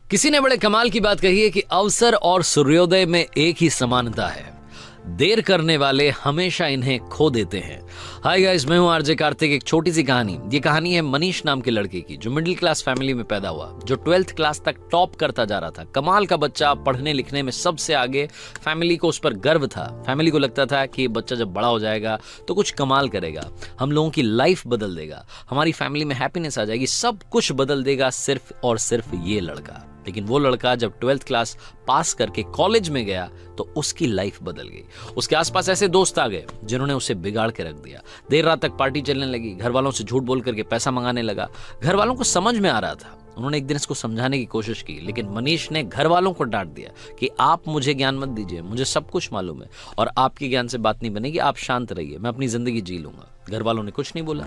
किसी ने बड़े कमाल की बात कही है कि अवसर और सूर्योदय में एक ही समानता है, देर करने वाले हमेशा इन्हें खो देते हैं। हाय गाइस, मैं हूं आरजे कार्तिक। एक छोटी सी कहानी। ये कहानी है मनीष नाम के लड़के की, जो मिडिल क्लास फैमिली में पैदा हुआ, जो 12th क्लास तक टॉप करता जा रहा था। कमाल का बच्चा, पढ़ने लिखने में सबसे आगे। फैमिली को उस पर गर्व था। फैमिली को लगता था कि ये बच्चा जब बड़ा हो जाएगा तो कुछ कमाल करेगा, हम लोगों की लाइफ बदल देगा, हमारी फैमिली में हैप्पीनेस आ जाएगी, सब कुछ बदल देगा सिर्फ और सिर्फ ये लड़का। लेकिन वो लड़का जब 12th क्लास पास करके कॉलेज में गया तो उसकी लाइफ बदल गई। उसके आसपास ऐसे दोस्त आ गए जिन्होंने उसे बिगाड़ के रख दिया। देर रात तक पार्टी चलने लगी, घर वालों से झूठ बोल करके पैसा मंगाने लगा। घर वालों को समझ में आ रहा था, उन्होंने एक दिन इसको समझाने की कोशिश की, लेकिन मनीष ने घर वालों को डांट दिया कि आप मुझे ज्ञान मत दीजिए, मुझे सब कुछ मालूम है और आपके ज्ञान से बात नहीं बनेगी, आप शांत रहिए, मैं अपनी जिंदगी जी लूंगा। घर वालों ने कुछ नहीं बोला।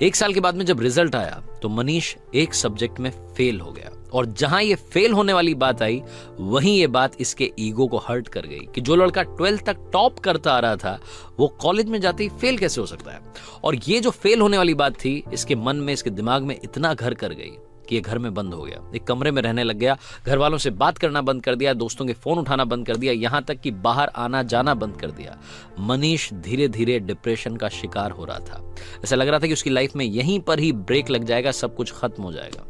1 साल के बाद में जब रिजल्ट आया तो मनीष एक सब्जेक्ट में फेल हो गया, और जहां ये फेल होने वाली बात आई वहीं ये बात इसके ईगो को हर्ट कर गई कि जो लड़का 12th तक टॉप करता आ रहा था वो कॉलेज में जाते ही फेल कैसे हो सकता है। और ये जो फेल होने वाली बात थी इसके मन में, इसके दिमाग में इतना घर कर गई कि ये घर में बंद हो गया, एक कमरे में रहने लग गया, घर वालों से बात करना बंद कर दिया, दोस्तों के फोन उठाना बंद कर दिया, यहां तक कि बाहर आना जाना बंद कर दिया। मनीष धीरे धीरे डिप्रेशन का शिकार हो रहा था। ऐसा लग रहा था कि उसकी लाइफ में यहीं पर ही ब्रेक लग जाएगा, सब कुछ खत्म हो जाएगा।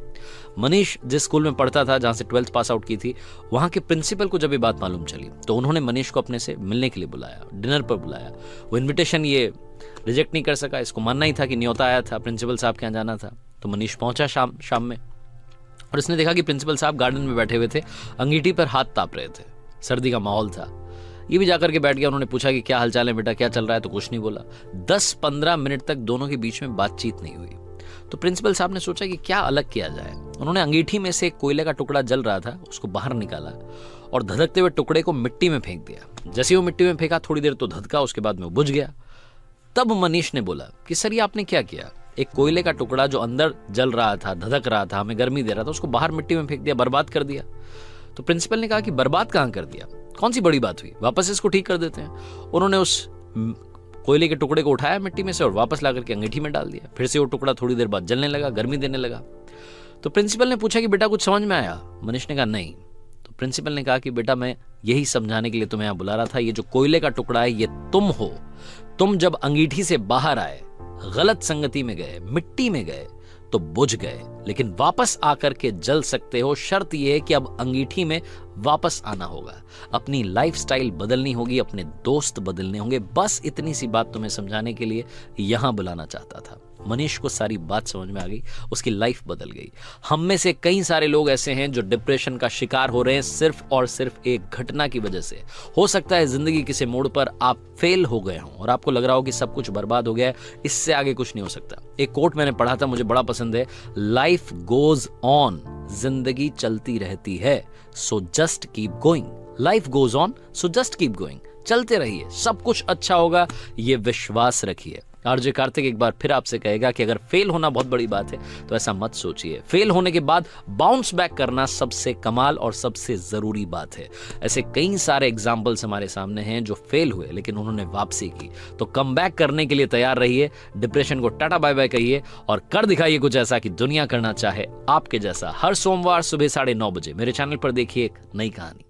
मनीष जिस स्कूल में पढ़ता था, जहां से 12th पास आउट की थी, वहां के प्रिंसिपल को जब ये बात मालूम चली तो उन्होंने मनीष को अपने से मिलने के लिए बुलाया, डिनर पर बुलाया। वो इन्विटेशन ये रिजेक्ट नहीं कर सका, इसको मानना ही था कि न्योता आया था, प्रिंसिपल साहब के यहाँ जाना था। तो मनीष पहुंचा शाम में, और इसने देखा कि प्रिंसिपल साहब गार्डन में बैठे हुए थे, अंगीठी पर हाथ ताप रहे थे, सर्दी का माहौल था। ये भी जाकर के बैठ गया। उन्होंने पूछा कि क्या हालचाल है बेटा, क्या चल रहा है, तो कुछ नहीं बोला। 10-15 मिनट तक दोनों के बीच में बातचीत नहीं हुई। तो प्रिंसिपल साहब ने सोचा कि क्या अलग किया जाए। उन्होंने अंगीठी में से कोयले का टुकड़ा जल रहा था, उसको बाहर निकाला और धधकते हुए टुकड़े को मिट्टी में फेंक दिया। जैसे वो मिट्टी में फेंका, थोड़ी देर तो धधका, उसके बाद में वो बुझ गया। तब मनीष ने बोला कि सर ये आपने क्या किया, एक कोयले का टुकड़ा जो अंदर जल रहा था, धधक रहा था, हमें गर्मी दे रहा था, उसको बाहर मिट्टी में फेंक दिया, बर्बाद कर दिया। तो प्रिंसिपल ने कहा कि बर्बाद कहां कर दिया, कौन सी बड़ी बात हुई, वापस इसको ठीक कर देते हैं। उन्होंने उस कोयले के टुकड़े को उठाया मिट्टी में से और वापस लाकर के अंगीठी में डाल दिया। फिर से वो टुकड़ा थोड़ी देर बाद जलने लगा, गर्मी देने लगा। तो प्रिंसिपल ने पूछा कि बेटा कुछ समझ में आया। मनीष ने कहा नहीं। तो प्रिंसिपल ने कहा कि बेटा मैं यही समझाने के लिए तुम्हें यहां बुला रहा था, ये जो कोयले का टुकड़ा है ये तुम हो। तुम जब अंगीठी से बाहर आए, गलत संगति में गए, मिट्टी में गए तो बुझ गए, लेकिन वापस आकर के जल सकते हो। शर्त यह है कि अब अंगीठी में वापस आना होगा, अपनी लाइफस्टाइल बदलनी होगी, अपने दोस्त बदलने होंगे। बस इतनी सी बात तुम्हें समझाने के लिए यहां बुलाना चाहता था। मनीष को सारी बात समझ में आ गई, उसकी लाइफ बदल गई। हम में से कई सारे लोग ऐसे हैं जो डिप्रेशन का शिकार हो रहे हैं सिर्फ और सिर्फ एक घटना की वजह से। हो सकता है जिंदगी किसी मोड़ पर आप फेल हो गए हों और आपको लग रहा हो कि सब कुछ बर्बाद हो गया है, इससे आगे कुछ नहीं हो सकता। एक कोट मैंने पढ़ा था, मुझे बड़ा पसंद है, लाइफ गोज ऑन, जिंदगी चलती रहती है, so just keep going. Life goes on, so just keep going. चलते रहिए, सब कुछ अच्छा होगा, ये विश्वास रखिए। आरजे कार्तिक एक बार फिर आपसे कहेगा कि अगर फेल होना बहुत बड़ी बात है तो ऐसा मत सोचिए। फेल होने के बाद बाउंस बैक करना सबसे कमाल और सबसे जरूरी बात है। ऐसे कई सारे एग्जाम्पल्स हमारे सामने हैं जो फेल हुए लेकिन उन्होंने वापसी की। तो कम बैक करने के लिए तैयार रहिए, डिप्रेशन को टाटा बाय बाय कहिए और कर दिखाइए कुछ ऐसा कि दुनिया करना चाहे आपके जैसा। हर सोमवार सुबह 9:30 बजे मेरे चैनल पर देखिए एक नई कहानी।